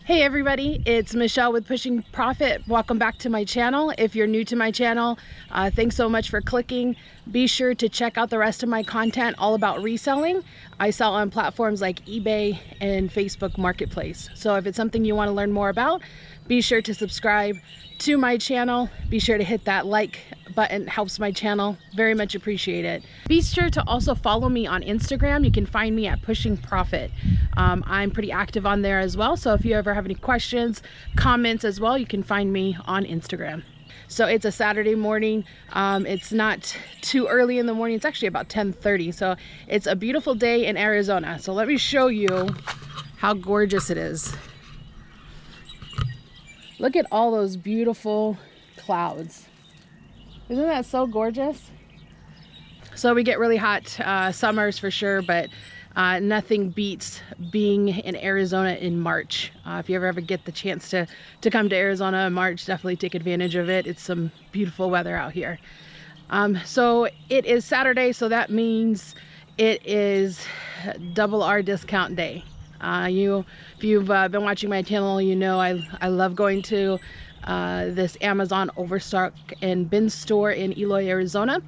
Hey everybody, it's Michelle with Pushing Profit. Welcome back to my channel. If you're new to my channel, thanks so much for clicking. Be sure to check out the rest of my content all about reselling. I sell on platforms like eBay and Facebook Marketplace. So if it's something you want to learn more about, be sure to subscribe to my channel. Be sure to hit that like button. It helps my channel. Very much appreciate it. Be sure to also follow me on Instagram. You can find me at Pushing Profit. I'm pretty active on there as well. So if you ever have any questions, comments as well, you can find me on Instagram. So it's a Saturday morning. It's not too early in the morning. It's actually about 10:30. So it's a beautiful day in Arizona. So let me show you how gorgeous it is. Look at all those beautiful clouds. Isn't that so gorgeous? So we get really hot summers for sure, but nothing beats being in Arizona in March. If you ever get the chance to come to Arizona in March, definitely take advantage of it. It's some beautiful weather out here. So it is Saturday, so that means it is double R discount day. If you've been watching my channel, you know I love going to this Amazon Overstock and bin store in Eloy, Arizona.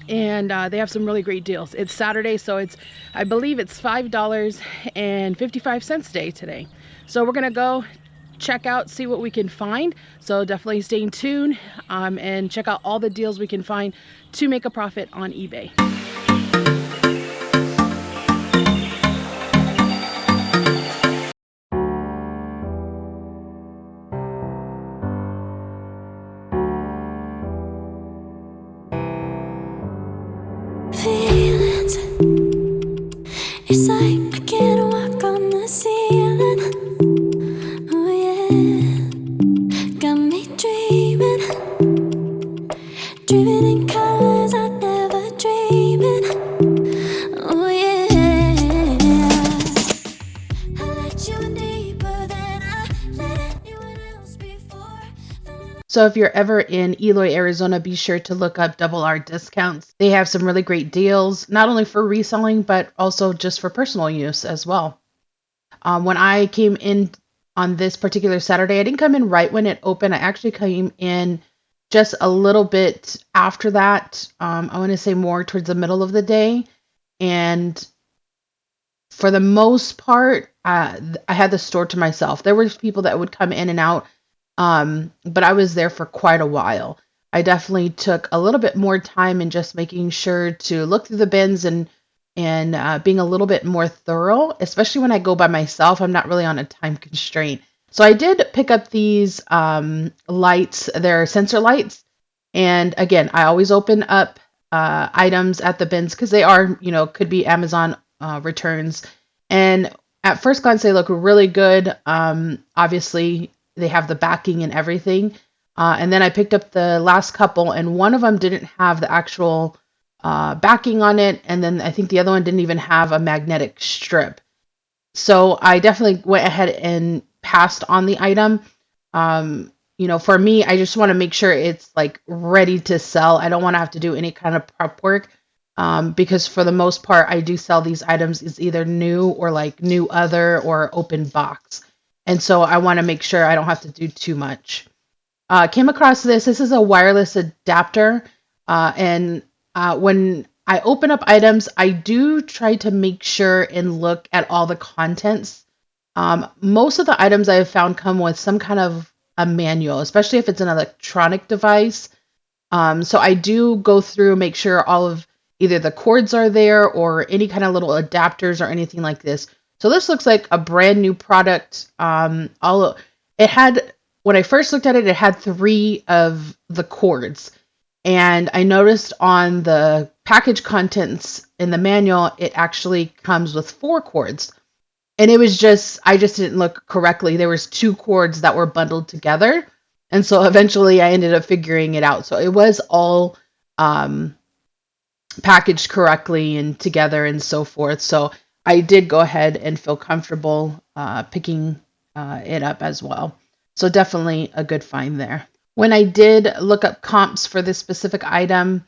And they have some really great deals. It's Saturday, so I believe it's $5.55 day today. So we're gonna go check out, see what we can find. So definitely stay tuned and check out all the deals we can find to make a profit on eBay. Feelings, it's like I can't walk on the ceiling. Oh yeah, got me dreaming in colors I never dreamed in. Oh yeah, I let you in deeper than I let anyone else before. So if you're ever in Eloy, Arizona, be sure to look up Double R Discounts. They have some really great deals, not only for reselling, but also just for personal use as well. When I came in on this particular Saturday, I didn't come in right when it opened. I actually came in just a little bit after that. I want to say more towards the middle of the day. And for the most part, I had the store to myself. There were people that would come in and out, but I was there for quite a while. I definitely took a little bit more time in just making sure to look through the bins and being a little bit more thorough, especially when I go by myself. I'm not really on a time constraint. So I did pick up these lights. They're sensor lights. And again, I always open up items at the bins because they are, could be Amazon returns. And at first glance, they look really good. Obviously, they have the backing and everything. And then I picked up the last couple, and one of them didn't have the actual backing on it. And then I think the other one didn't even have a magnetic strip. So I definitely went ahead and passed on the item. For me, I just want to make sure it's like ready to sell. I don't want to have to do any kind of prep work because for the most part, I do sell these items as either new or like new other or open box. And so I want to make sure I don't have to do too much. Came across this. This is a wireless adapter. And when I open up items, I do try to make sure and look at all the contents. Most of the items I have found come with some kind of a manual, especially if it's an electronic device. So I do go through, make sure all of either the cords are there or any kind of little adapters or anything like this. So this looks like a brand new product. It had, when I first looked at it, it had 3 of the cords. And I noticed on the package contents in the manual, it actually comes with 4 cords. And it was I just didn't look correctly. There was 2 cords that were bundled together. And so eventually I ended up figuring it out. So it was all packaged correctly and together and so forth. So I did go ahead and feel comfortable picking it up as well. So definitely a good find there. When I did look up comps for this specific item,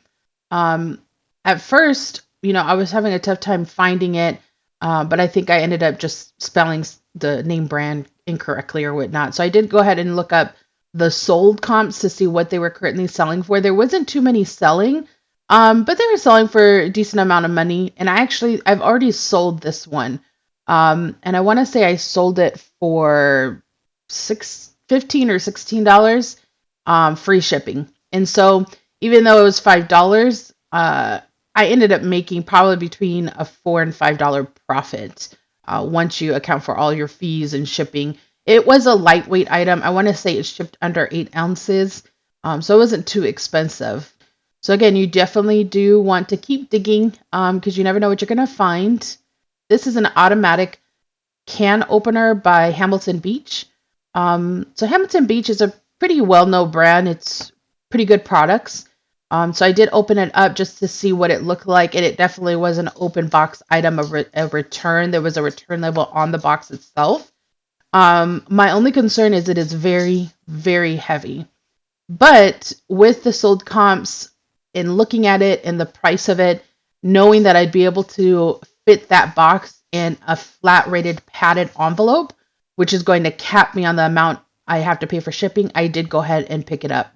at first, I was having a tough time finding it, but I think I ended up just spelling the name brand incorrectly or whatnot. So I did go ahead and look up the sold comps to see what they were currently selling for. There wasn't too many selling, but they were selling for a decent amount of money. And I've already sold this one. And I want to say I sold it for 15 or $16, free shipping. And so even though it was $5, I ended up making probably between a $4 and $5 profit once you account for all your fees and shipping. It was a lightweight item. I want to say it shipped under 8 ounces, so it wasn't too expensive. So again, you definitely do want to keep digging because you never know what you're going to find. This is an automatic can opener by Hamilton Beach. So Hamilton Beach is a pretty well-known brand. It's pretty good products. So I did open it up just to see what it looked like, and it definitely was an open box item, a return. There was a return label on the box itself. My only concern is it is very, very heavy. But with the sold comps and looking at it and the price of it, knowing that I'd be able to fit that box in a flat rated padded envelope, which is going to cap me on the amount I have to pay for shipping, I did go ahead and pick it up.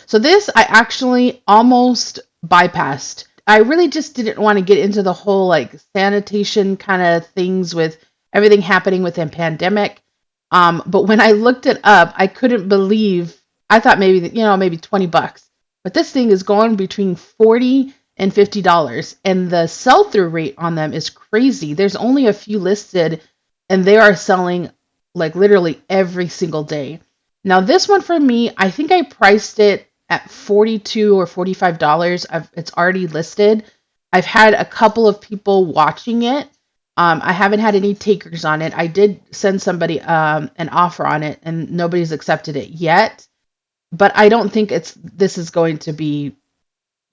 So this I actually almost bypassed. I really just didn't want to get into the whole like sanitation kind of things with everything happening with the pandemic. But when I looked it up, I couldn't believe. I thought maybe maybe $20, but this thing is going between $40 and $50, and the sell-through rate on them is crazy. There's only a few listed, and they are selling like literally every single day. Now this one for me, I think I priced it at $42 or $45. It's already listed. I've had a couple of people watching it. I haven't had any takers on it. I did send somebody an offer on it, and nobody's accepted it yet. But I don't think this is going to be,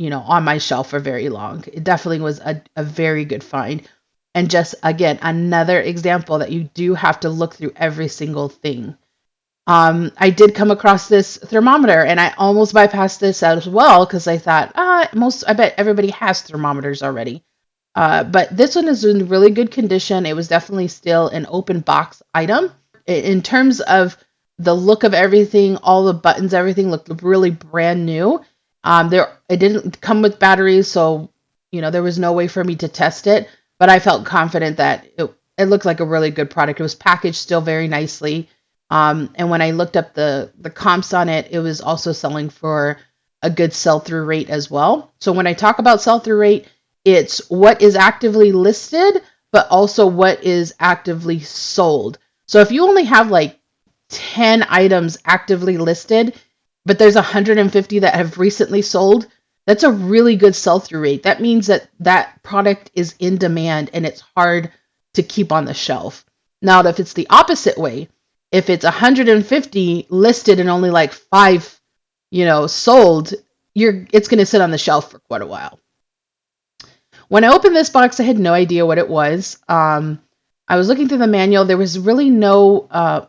on my shelf for very long. It definitely was a very good find. And just again, another example that you do have to look through every single thing. I did come across this thermometer, and I almost bypassed this as well because I thought, I bet everybody has thermometers already. But this one is in really good condition. It was definitely still an open box item. In terms of the look of everything, all the buttons, everything looked really brand new. It didn't come with batteries, so there was no way for me to test it. But I felt confident that it looked like a really good product. It was packaged still very nicely. And when I looked up the comps on it, it was also selling for a good sell-through rate as well. So when I talk about sell-through rate, it's what is actively listed, but also what is actively sold. So if you only have like 10 items actively listed, but there's 150 that have recently sold, that's a really good sell-through rate. That means that that product is in demand and it's hard to keep on the shelf. Now, if it's the opposite way, if it's 150 listed and only like 5, sold, it's going to sit on the shelf for quite a while. When I opened this box, I had no idea what it was. I was looking through the manual. There was really no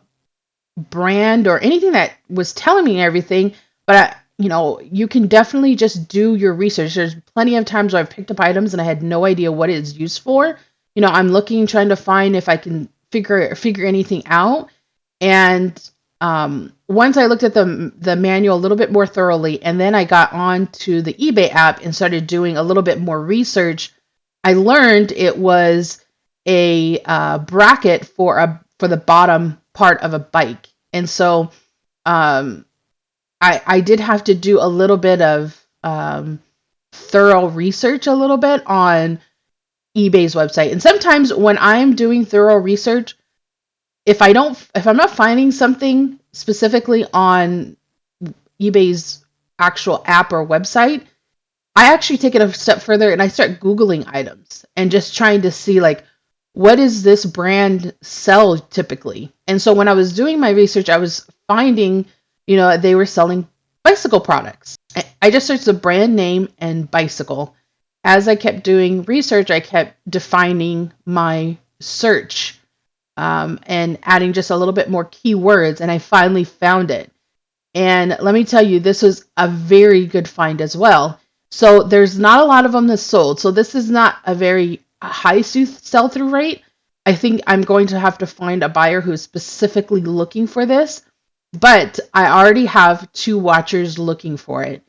brand or anything that was telling me everything, but you can definitely just do your research. There's plenty of times where I've picked up items and I had no idea what it is used for. I'm looking, trying to find if I can figure anything out. And once I looked at the manual a little bit more thoroughly, and then I got on to the eBay app and started doing a little bit more research, I learned it was a bracket for the bottom part of a bike. And so I did have to do a little bit of thorough research a little bit on eBay's website. And sometimes when I'm doing thorough research, if I'm not finding something specifically on eBay's actual app or website, I actually take it a step further and I start Googling items and just trying to see like, what does this brand sell typically? And so when I was doing my research, I was finding, they were selling bicycle products. I just searched the brand name and bicycle. As I kept doing research, I kept defining my search and adding just a little bit more keywords, and I finally found it. And let me tell you, this was a very good find as well. So there's not a lot of them that sold. So this is not a very high sell-through rate, I think I'm going to have to find a buyer who's specifically looking for this, but I already have two watchers looking for it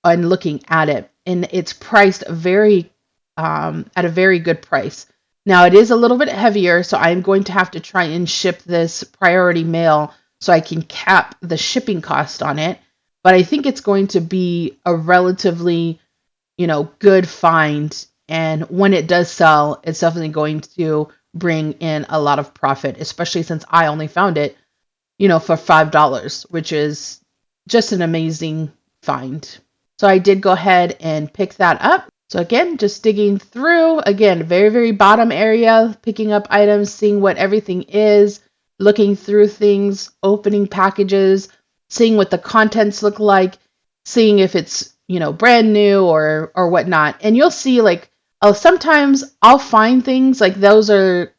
and looking at it, and it's priced very at a very good price. Now it is a little bit heavier, so I'm going to have to try and ship this priority mail so I can cap the shipping cost on it. But I think it's going to be a relatively, good find. And when it does sell, it's definitely going to bring in a lot of profit, especially since I only found it, for $5, which is just an amazing find. So I did go ahead and pick that up. So again, just digging through, again, very, very bottom area, picking up items, seeing what everything is, looking through things, opening packages, seeing what the contents look like, seeing if it's, brand new or whatnot. And you'll see like, oh, sometimes I'll find things like those are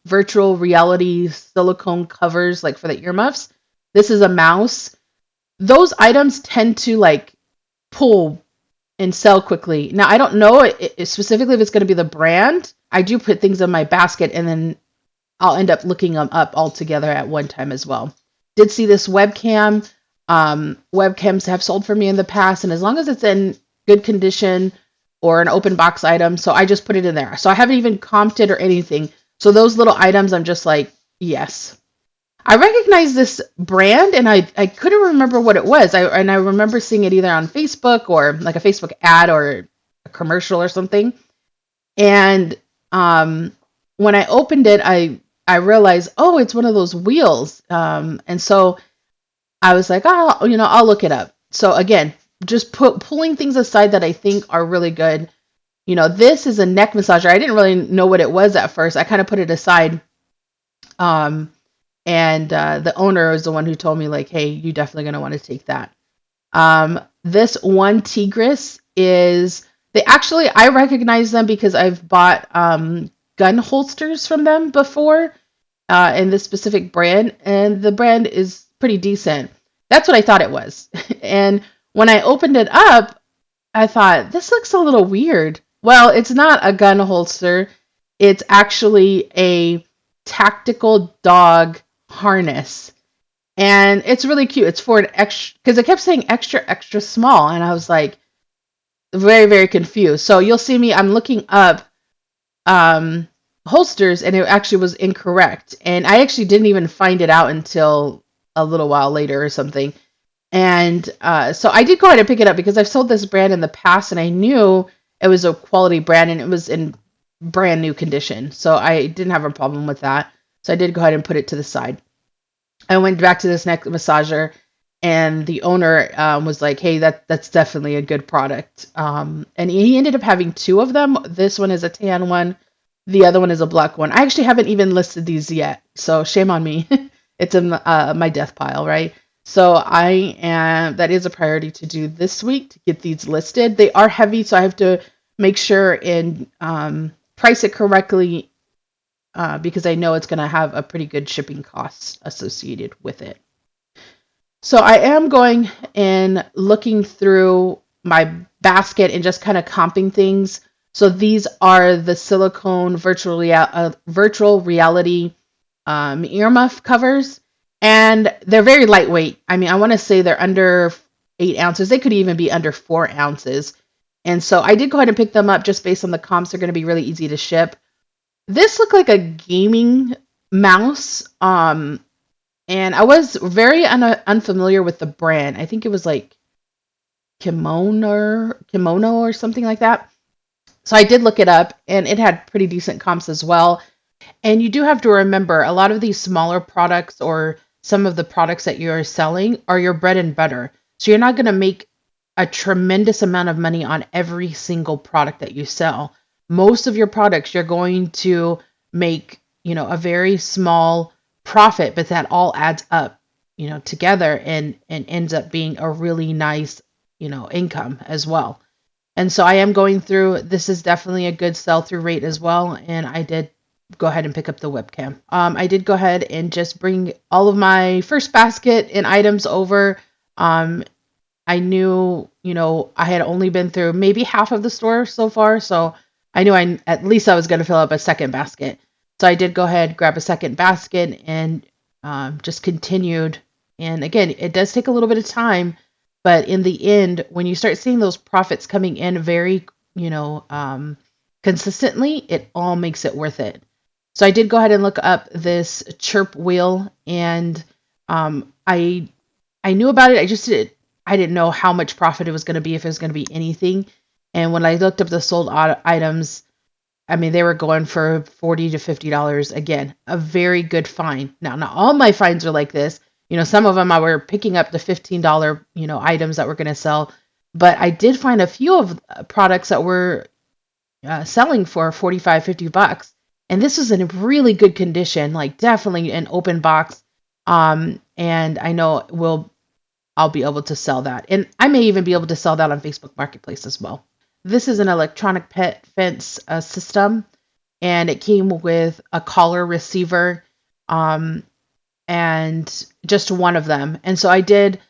virtual reality silicone covers, like for the earmuffs. This is a mouse. Those items tend to like pull and sell quickly. Now, I don't know specifically if it's going to be the brand. I do put things in my basket and then I'll end up looking them up all together at one time as well. Did see this webcam. Webcams have sold for me in the past, and as long as it's in good condition or an open box item, so I just put it in there. So I haven't even comped it or anything. So those little items, I'm just like, yes. I recognize this brand, and I couldn't remember what it was. I remember seeing it either on Facebook or like a Facebook ad or a commercial or something. And when I opened it, I realized, oh, it's one of those wheels. And so I was like, oh, I'll look it up. So again, just pulling things aside that I think are really good. This is a neck massager. I didn't really know what it was at first. I kind of put it aside. Um, and the owner was the one who told me like, hey, you definitely gonna want to take that. This one Tigris is they actually I recognize them because I've bought gun holsters from them before in this specific brand, and the brand is pretty decent. That's what I thought it was. And when I opened it up, I thought this looks a little weird. Well, it's not a gun holster. It's actually a tactical dog harness. And it's really cute. It's for an extra, because it kept saying extra, extra small. And I was like, very, very confused. So you'll see me, I'm looking up um, holsters, and it actually was incorrect. And I actually didn't even find it out until a little while later or something. And so I did go ahead and pick it up because I've sold this brand in the past and I knew it was a quality brand and it was in brand new condition. So I didn't have a problem with that. So I did go ahead and put it to the side. I went back to this neck massager, and the owner was like, "Hey, that's definitely a good product." And he ended up having two of them. This one is a tan one, the other one is a black one. I actually haven't even listed these yet, so shame on me. It's in my death pile, right? So I am. That is a priority to do this week to get these listed. They are heavy, so I have to make sure and price it correctly because I know it's going to have a pretty good shipping costs associated with it. So I am going and looking through my basket and just kind of comping things. So these are the silicone virtual reality earmuff covers, and they're very lightweight. I mean, I want to say they're under 8 ounces. They could even be under 4 ounces. And so I did go ahead and pick them up just based on the comps. They're going to be really easy to ship. This looked like a gaming mouse. And I was very unfamiliar with the brand. I think it was like kimono or something like that. So I did look it up, and it had pretty decent comps as well. And you do have to remember a lot of these smaller products or some of the products that you're selling are your bread and butter. So you're not going to make a tremendous amount of money on every single product that you sell. Most of your products you're going to make, a very small profit, but that all adds up, together and ends up being a really nice, income as well. And so I am going through, this is definitely a good sell through rate as well. And I did go ahead and pick up the webcam. I did go ahead and just bring all of my first basket and items over. I knew, I had only been through maybe half of the store so far. So I knew at least I was going to fill up a second basket. So I did go ahead, grab a second basket, and just continued. And again, it does take a little bit of time, but in the end, when you start seeing those profits coming in very, you know, consistently, it all makes it worth it. So I did go ahead and look up this chirp wheel, and I knew about it. I didn't know how much profit it was going to be, if it was going to be anything. And when I looked up the sold items, I mean, they were going for $40 to $50 again. A very good find. Now, not all my finds were like this. You know, some of them I were picking up the $15, items that were going to sell. But I did find a few of products that were selling for 45, $50. And this was in really good condition, like definitely an open box. And I know I'll be able to sell that. And I may even be able to sell that on Facebook Marketplace as well. This is an electronic pet fence system, and it came with a collar receiver, um, and just one of them. And so I did,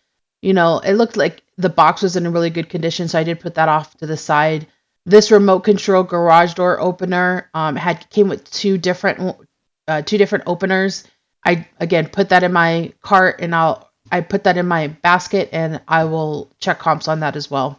it looked like the box was in a really good condition, so I did put that off to the side. This remote control garage door opener had came with two different openers. I again put that in my cart, and I put that in my basket, and I will check comps on that as well.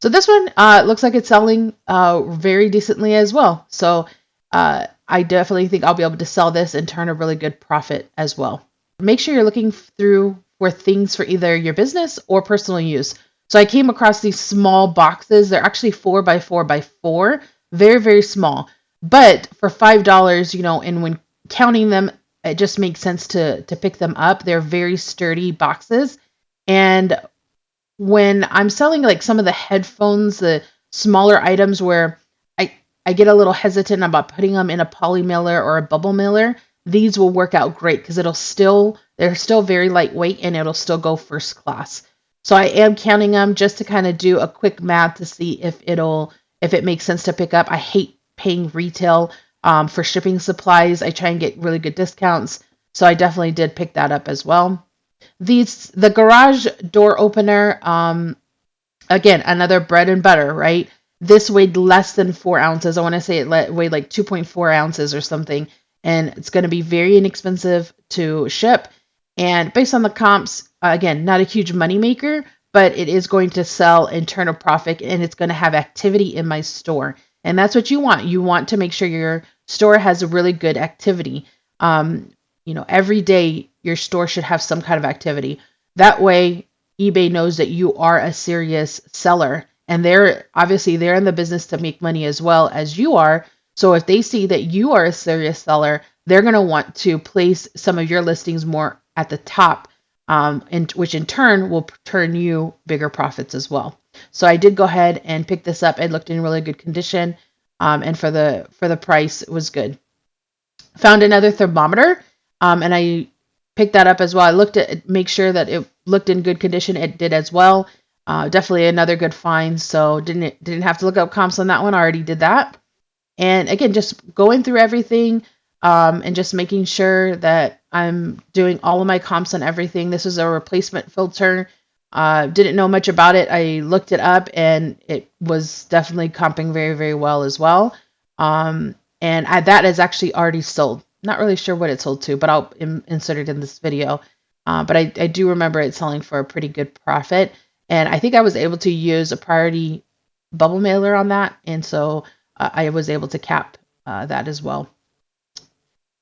So this one looks like it's selling very decently as well. So I definitely think I'll be able to sell this and turn a really good profit as well. Make sure you're looking through for things for either your business or personal use. So I came across these small boxes. They're actually 4 by 4 by 4, very, very small. But for $5, and when counting them, it just makes sense to pick them up. They're very sturdy boxes. And when I'm selling like some of the headphones, the smaller items where I get a little hesitant about putting them in a poly mailer or a bubble mailer, these will work out great because they're still very lightweight and it'll still go first class. So I am counting them just to kind of do a quick math to see if it makes sense to pick up. I hate paying retail for shipping supplies. I try and get really good discounts. So I definitely did pick that up as well. The garage door opener, again, another bread and butter, right? This weighed less than 4 ounces. I want to say it weighed like 2.4 ounces or something, and it's going to be very inexpensive to ship. And based on the comps, again, not a huge money maker, but it is going to sell and turn a profit, and it's going to have activity in my store. And that's what you want. You want to make sure your store has a really good activity. Every day your store should have some kind of activity. That way, eBay knows that you are a serious seller, and they're in the business to make money as well as you are. So if they see that you are a serious seller, they're going to want to place some of your listings more at the top, and which in turn will turn you bigger profits as well. So I did go ahead and pick this up. It looked in really good condition, and for the price, it was good. Found another thermometer, and I picked that up as well. I looked at it, make sure that it looked in good condition. It did as well. Definitely another good find. So didn't have to look up comps on that one. I already did that. And again, just going through everything, and just making sure that I'm doing all of my comps on everything. This is a replacement filter. Didn't know much about it. I looked it up, and it was definitely comping very, very well as well. That is actually already sold. Not really sure what it sold to, but I'll insert it in this video. But I do remember it selling for a pretty good profit. And I think I was able to use a priority bubble mailer on that. And so I was able to cap that as well.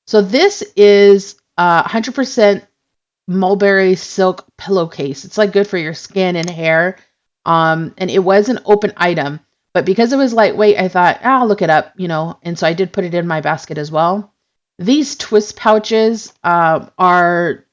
So this is 100% mulberry silk pillowcase. It's like good for your skin and hair. And it was an open item, but because it was lightweight, I thought, I'll look it up, and so I did put it in my basket as well. These twist pouches are,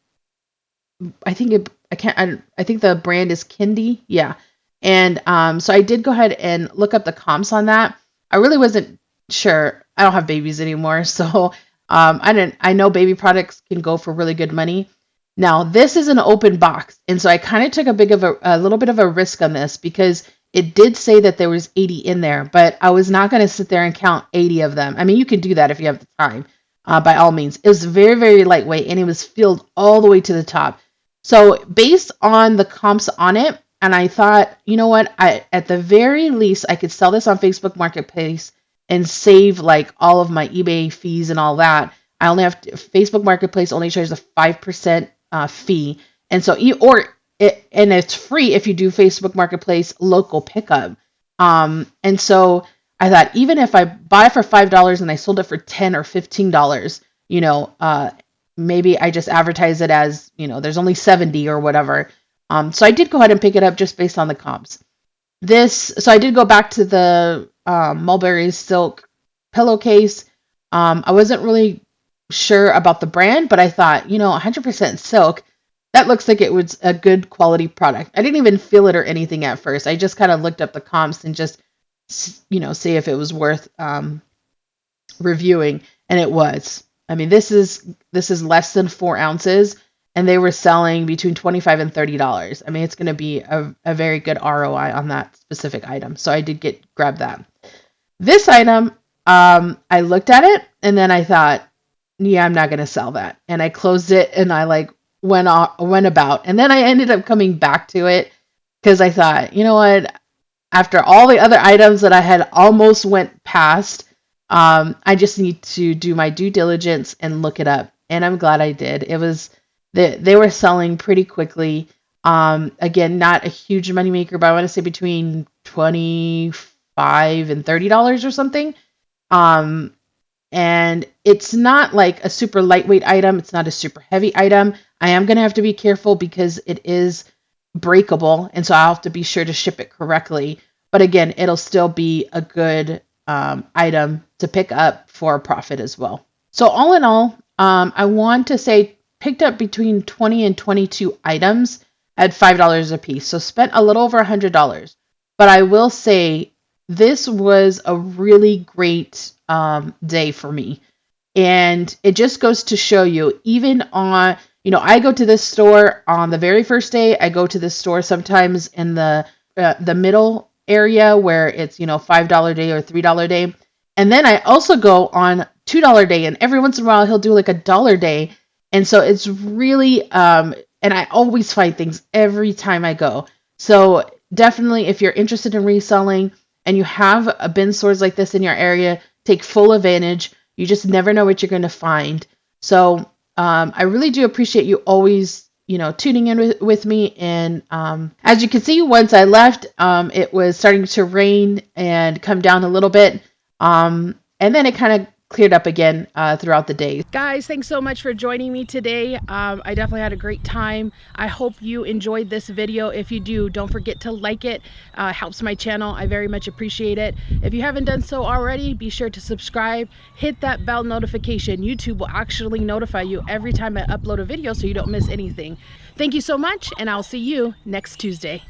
I think I think the brand is Kindy, yeah. And so I did go ahead and look up the comps on that. I really wasn't sure. I don't have babies anymore, so I know baby products can go for really good money. Now, this is an open box, and so I kind of took a little bit of a risk on this because it did say that there was 80 in there, but I was not going to sit there and count 80 of them. I mean, you can do that if you have the time, by all means. It was very, very lightweight, and it was filled all the way to the top. So based on the comps on it, and I thought, you know what, at the very least, I could sell this on Facebook Marketplace and save like all of my eBay fees and all that. I only have to, Facebook Marketplace only charges a 5% fee, and so and it's free if you do Facebook Marketplace local pickup. And so I thought even if I buy for $5 and I sold it for $10 or $15, you know, maybe I just advertise it as, there's only 70 or whatever. So I did go ahead and pick it up just based on the comps. So I did go back to the Mulberry Silk pillowcase. I wasn't really sure about the brand, but I thought, 100% silk, that looks like it was a good quality product. I didn't even feel it or anything at first. I just kind of looked up the comps and just, see if it was worth reviewing, and it was. I mean, this is less than 4 ounces, and they were selling between $25 and $30. I mean, it's going to be a very good ROI on that specific item. So I did grab that. This item, I looked at it and then I thought, yeah, I'm not going to sell that, and I closed it and I like went about, and then I ended up coming back to it because I thought, you know what, after all the other items that I had almost went past, I just need to do my due diligence and look it up. And I'm glad I did. They were selling pretty quickly. Again, not a huge moneymaker, but I want to say between $25 and $30 or something. Um, and it's not like a super lightweight item. It's not a super heavy item. I am going to have to be careful because it is breakable, and so I'll have to be sure to ship it correctly. But again, it'll still be a good item to pick up for a profit as well. So all in all, I want to say picked up between 20 and 22 items at $5 a piece. So spent a little over $100. But I will say this was a really great day for me. And it just goes to show you, even on, I go to this store on the very first day. I go to this store sometimes in the middle area where it's, $5 day or $3 day. And then I also go on $2 day, and every once in a while he'll do like a dollar day. And so it's really, and I always find things every time I go. So definitely, if you're interested in reselling and you have a bin stores like this in your area, take full advantage. You just never know what you're going to find. So I really do appreciate you always, tuning in with me. And as you can see, once I left, it was starting to rain and come down a little bit. And then it kind of cleared up again throughout the day. Guys, thanks so much for joining me today. I definitely had a great time. I hope you enjoyed this video. If you do, don't forget to like it. Helps my channel. I very much appreciate it. If you haven't done so already, be sure to subscribe. Hit that bell notification. YouTube will actually notify you every time I upload a video so you don't miss anything. Thank you so much, and I'll see you next Tuesday.